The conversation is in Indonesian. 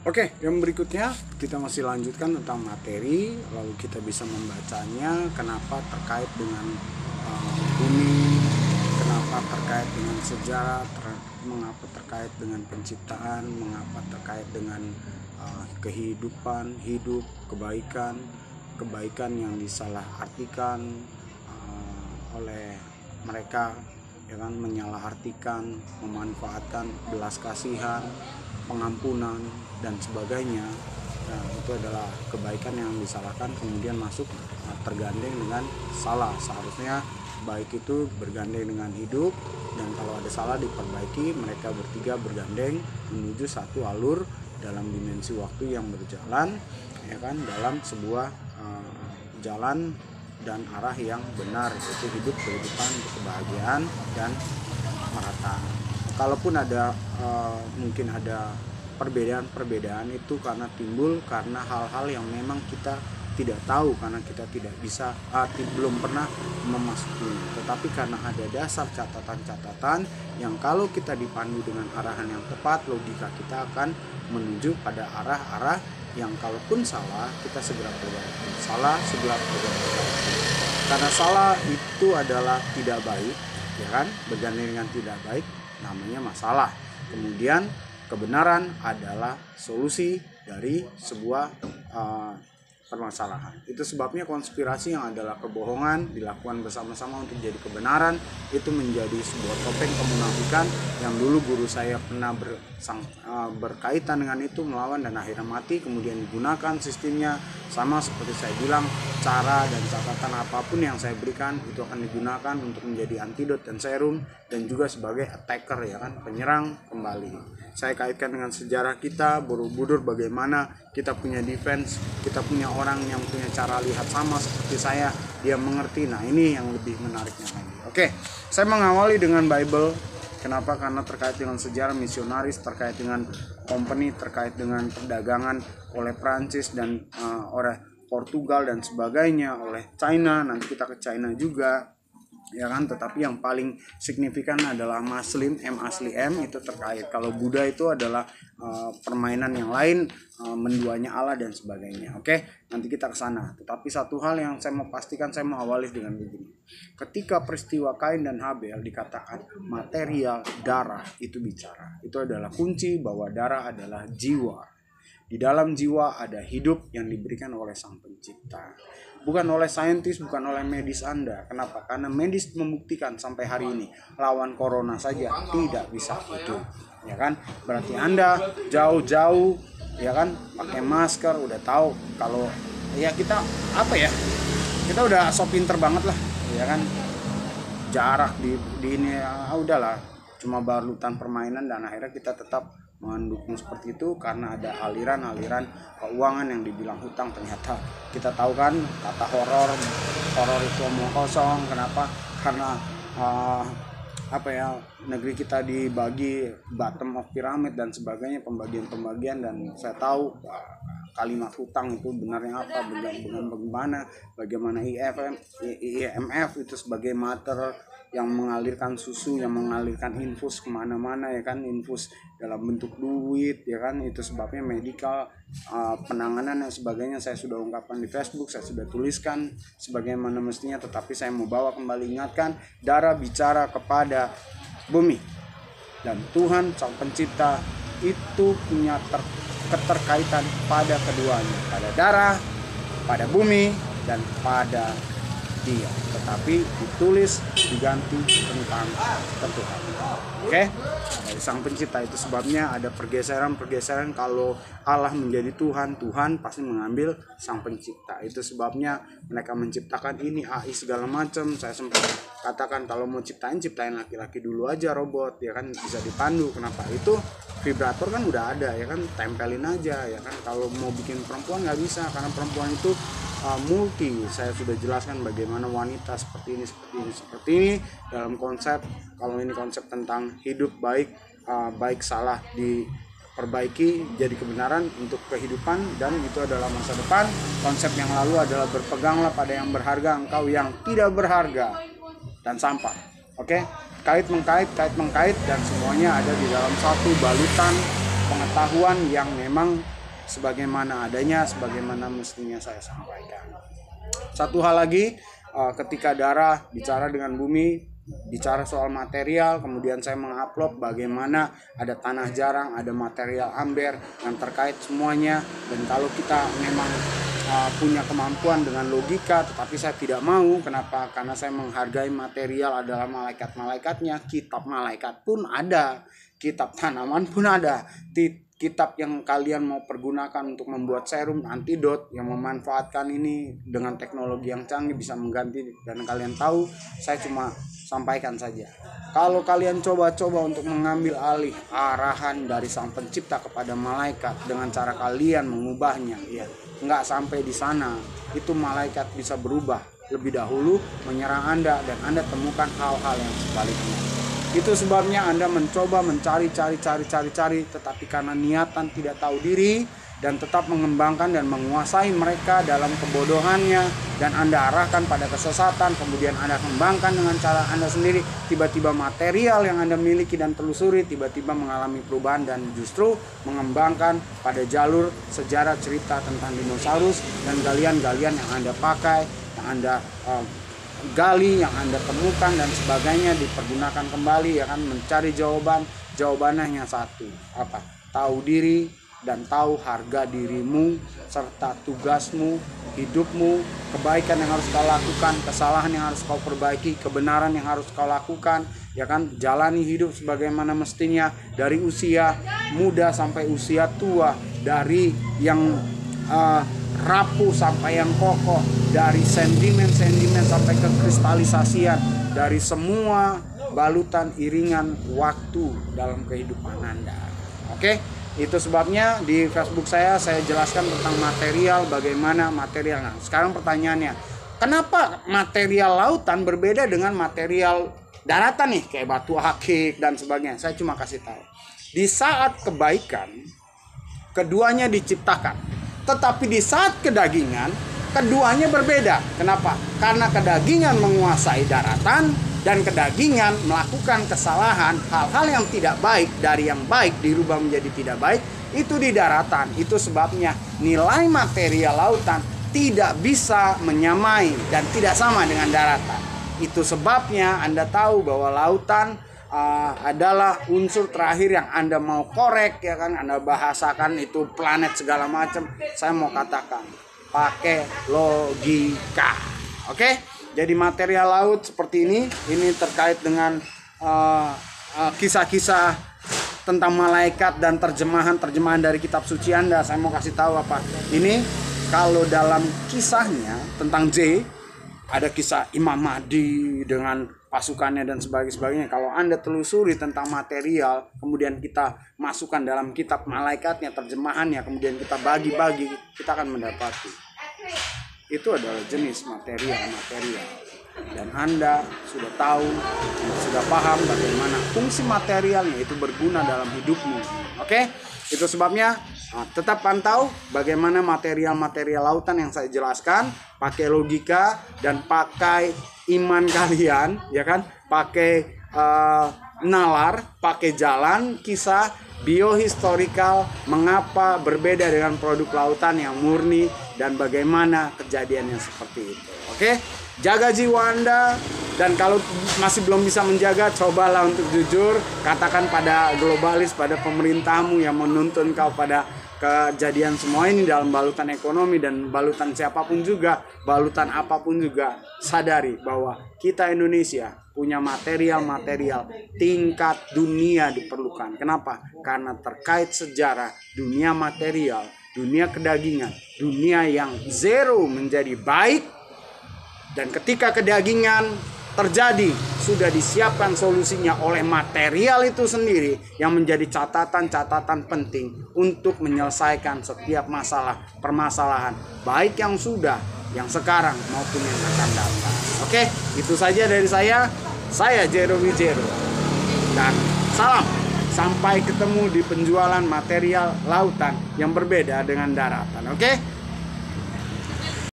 Oke, yang berikutnya kita masih lanjutkan tentang materi, lalu kita bisa membacanya, kenapa terkait dengan bumi, kenapa terkait dengan sejarah, mengapa terkait dengan penciptaan, mengapa terkait dengan kehidupan, hidup, kebaikan yang disalahartikan oleh mereka, ya kan, menyalahartikan, memanfaatkan belas kasihan, pengampunan dan sebagainya. Nah, itu adalah kebaikan yang disalahkan kemudian masuk tergandeng dengan salah. Seharusnya baik itu bergandeng dengan hidup, dan kalau ada salah diperbaiki. Mereka bertiga bergandeng menuju satu alur dalam dimensi waktu yang berjalan, ya kan, dalam sebuah jalan dan arah yang benar, yaitu hidup, kehidupan, kebahagiaan dan merata. Kalaupun ada mungkin ada perbedaan itu karena timbul karena hal-hal yang memang kita tidak tahu, karena kita tidak bisa belum pernah memasuki. Tetapi karena ada dasar catatan-catatan yang kalau kita dipandu dengan arahan yang tepat, logika kita akan menuju pada arah-arah yang kalaupun salah kita segera perbaiki. Salah segera perbaiki. Karena salah itu adalah tidak baik, ya kan? Bergandeng dengan tidak baik namanya masalah. Kemudian kebenaran adalah solusi dari sebuah permasalahan. Itu sebabnya konspirasi yang adalah kebohongan dilakukan bersama-sama untuk jadi kebenaran itu menjadi sebuah topeng kemunafikan yang dulu guru saya pernah berkaitan dengan itu, melawan dan akhirnya mati. Kemudian digunakan sistemnya sama seperti saya bilang, cara dan catatan apapun yang saya berikan itu akan digunakan untuk menjadi antidot dan serum, dan juga sebagai attacker, ya kan, penyerang kembali. Saya kaitkan dengan sejarah kita, Borobudur, bagaimana kita punya defense, kita punya orang yang punya cara lihat sama seperti saya, dia mengerti. Nah, ini yang lebih menariknya lagi. Oke, saya mengawali dengan Bible. Kenapa? Karena terkait dengan sejarah misionaris, terkait dengan company, terkait dengan perdagangan oleh Prancis dan oleh Portugal dan sebagainya, oleh China. Nanti kita ke China juga, ya kan. Tetapi yang paling signifikan adalah Muslim, asli itu terkait. Kalau Buddha itu adalah permainan yang lain, menduanya Allah dan sebagainya. Oke, nanti kita ke sana. Tetapi satu hal yang saya mau pastikan, saya mau awali dengan begini. Ketika peristiwa Kain dan Habel dikatakan material darah itu bicara, itu adalah kunci bahwa darah adalah jiwa. Di dalam jiwa ada hidup yang diberikan oleh Sang Pencipta. Bukan oleh saintis, bukan oleh medis Anda. Kenapa? Karena medis membuktikan sampai hari ini lawan corona saja tidak bisa hidup, ya kan? Berarti Anda jauh-jauh, ya kan, pakai masker, udah tahu kalau ya kita apa ya? Kita udah so pinter banget lah, ya kan? Jarak di ini udahlah, cuma balutan permainan, dan akhirnya kita tetap mendukung seperti itu karena ada aliran-aliran keuangan yang dibilang hutang. Ternyata kita tahu kan kata horor itu omong kosong. Kenapa? Karena negeri kita dibagi bottom of pyramid dan sebagainya, pembagian, dan saya tahu kalimat hutang itu benarnya apa, bagaimana IMF itu sebagai mater yang mengalirkan susu, yang mengalirkan infus kemana-mana, ya kan, infus dalam bentuk duit, ya kan. Itu sebabnya medikal, penanganan dan sebagainya saya sudah ungkapkan di Facebook, saya sudah tuliskan sebagaimana mestinya. Tetapi saya mau bawa kembali, ingatkan, darah bicara kepada bumi, dan Tuhan Sang Pencipta itu punya keterkaitan pada keduanya, pada darah, pada bumi, dan pada Dia. Tetapi ditulis diganti tentang Tuhan. Oke? Dari Sang Pencipta. Itu sebabnya ada pergeseran kalau Allah menjadi Tuhan, Tuhan pasti mengambil Sang Pencipta. Itu sebabnya mereka menciptakan ini AI segala macam. Saya sempat katakan kalau mau ciptain laki-laki dulu aja, robot, ya kan, bisa dipandu. Kenapa? Itu vibrator kan udah ada, ya kan, tempelin aja, ya kan. Kalau mau bikin perempuan nggak bisa, karena perempuan itu multi. Saya sudah jelaskan bagaimana wanita seperti ini dalam konsep. Kalau ini konsep tentang hidup baik, baik salah diperbaiki jadi kebenaran untuk kehidupan, dan itu adalah masa depan. Konsep yang lalu adalah berpeganglah pada yang berharga, engkau yang tidak berharga dan sampah. Oke? Kait mengkait, dan semuanya ada di dalam satu balutan pengetahuan pengetahuan yang memang sebagaimana adanya, sebagaimana mestinya saya sampaikan. Satu hal lagi, ketika Dara bicara dengan bumi, bicara soal material, kemudian saya mengupload bagaimana ada tanah jarang, ada material amber yang terkait semuanya. Dan kalau kita memang punya kemampuan dengan logika, tetapi saya tidak mau. Kenapa? Karena saya menghargai material adalah malaikat-malaikatnya. Kitab malaikat pun ada, kitab tanaman pun ada, kitab yang kalian mau pergunakan untuk membuat serum antidot yang memanfaatkan ini dengan teknologi yang canggih bisa mengganti. Dan kalian tahu, saya cuma sampaikan saja. Kalau kalian coba-coba untuk mengambil alih arahan dari sang pencipta kepada malaikat dengan cara kalian mengubahnya, ya nggak sampai di sana. Itu malaikat bisa berubah lebih dahulu menyerang Anda, dan Anda temukan hal-hal yang sebaliknya. Itu sebabnya Anda mencoba mencari, tetapi karena niatan tidak tahu diri dan tetap mengembangkan dan menguasai mereka dalam kebodohannya, dan Anda arahkan pada kesesatan, kemudian Anda kembangkan dengan cara Anda sendiri, tiba-tiba material yang Anda miliki dan telusuri tiba-tiba mengalami perubahan dan justru mengembangkan pada jalur sejarah cerita tentang dinosaurus, dan galian-galian yang Anda pakai, yang Anda gali, yang Anda temukan dan sebagainya dipergunakan kembali, ya kan, mencari jawabannya hanya satu, apa? Tahu diri dan tahu harga dirimu serta tugasmu, hidupmu, kebaikan yang harus kau lakukan, kesalahan yang harus kau perbaiki, kebenaran yang harus kau lakukan, ya kan. Jalani hidup sebagaimana mestinya dari usia muda sampai usia tua, dari yang rapuh sampai yang kokoh, dari sentimen sampai ke kristalisasian, dari semua balutan iringan waktu dalam kehidupan Anda. Oke, itu sebabnya di Facebook saya jelaskan tentang material, bagaimana material. Nah, sekarang pertanyaannya, kenapa material lautan berbeda dengan material daratan nih, kayak batu akik dan sebagainya? Saya cuma kasih tahu, di saat kebaikan keduanya diciptakan, tetapi di saat kedagingan keduanya berbeda. Kenapa? Karena kedagingan menguasai daratan dan kedagingan melakukan kesalahan, hal-hal yang tidak baik dari yang baik dirubah menjadi tidak baik, itu di daratan. Itu sebabnya nilai material lautan tidak bisa menyamai dan tidak sama dengan daratan. Itu sebabnya Anda tahu bahwa lautan adalah unsur terakhir yang Anda mau korek, ya kan, Anda bahasakan itu planet segala macam. Saya mau katakan pakai logika. Oke? Jadi material laut seperti ini terkait dengan kisah-kisah tentang malaikat dan terjemahan dari kitab suci Anda. Saya mau kasih tahu apa ini. Kalau dalam kisahnya tentang J, ada kisah Imam Mahdi dengan pasukannya dan sebagainya. Kalau Anda telusuri tentang material, kemudian kita masukkan dalam kitab malaikatnya, terjemahannya, kemudian kita bagi-bagi, kita akan mendapati itu adalah jenis material. Dan Anda sudah tahu, sudah paham bagaimana fungsi materialnya itu berguna dalam hidupmu. Oke? Itu sebabnya tetap pantau bagaimana material lautan yang saya jelaskan, pakai logika dan pakai iman kalian, ya kan? Pakai nalar, pakai jalan kisah biohistorikal, mengapa berbeda dengan produk lautan yang murni dan bagaimana kejadiannya seperti itu. Oke? Jaga jiwa Anda, dan kalau masih belum bisa menjaga, cobalah untuk jujur, katakan pada globalis, pada pemerintahmu yang menuntun kau pada kejadian semua ini dalam balutan ekonomi dan balutan siapapun juga, balutan apapun juga, sadari bahwa kita Indonesia punya material tingkat dunia diperlukan. Kenapa? Karena terkait sejarah dunia material, dunia kedagingan, dunia yang zero menjadi baik, dan ketika kedagingan terjadi, sudah disiapkan solusinya oleh material itu sendiri yang menjadi catatan-catatan penting untuk menyelesaikan setiap permasalahan, baik yang sudah, yang sekarang maupun yang akan datang. Oke, itu saja dari saya Jero Wijero, dan salam, sampai ketemu di penjualan material lautan yang berbeda dengan daratan. Oke.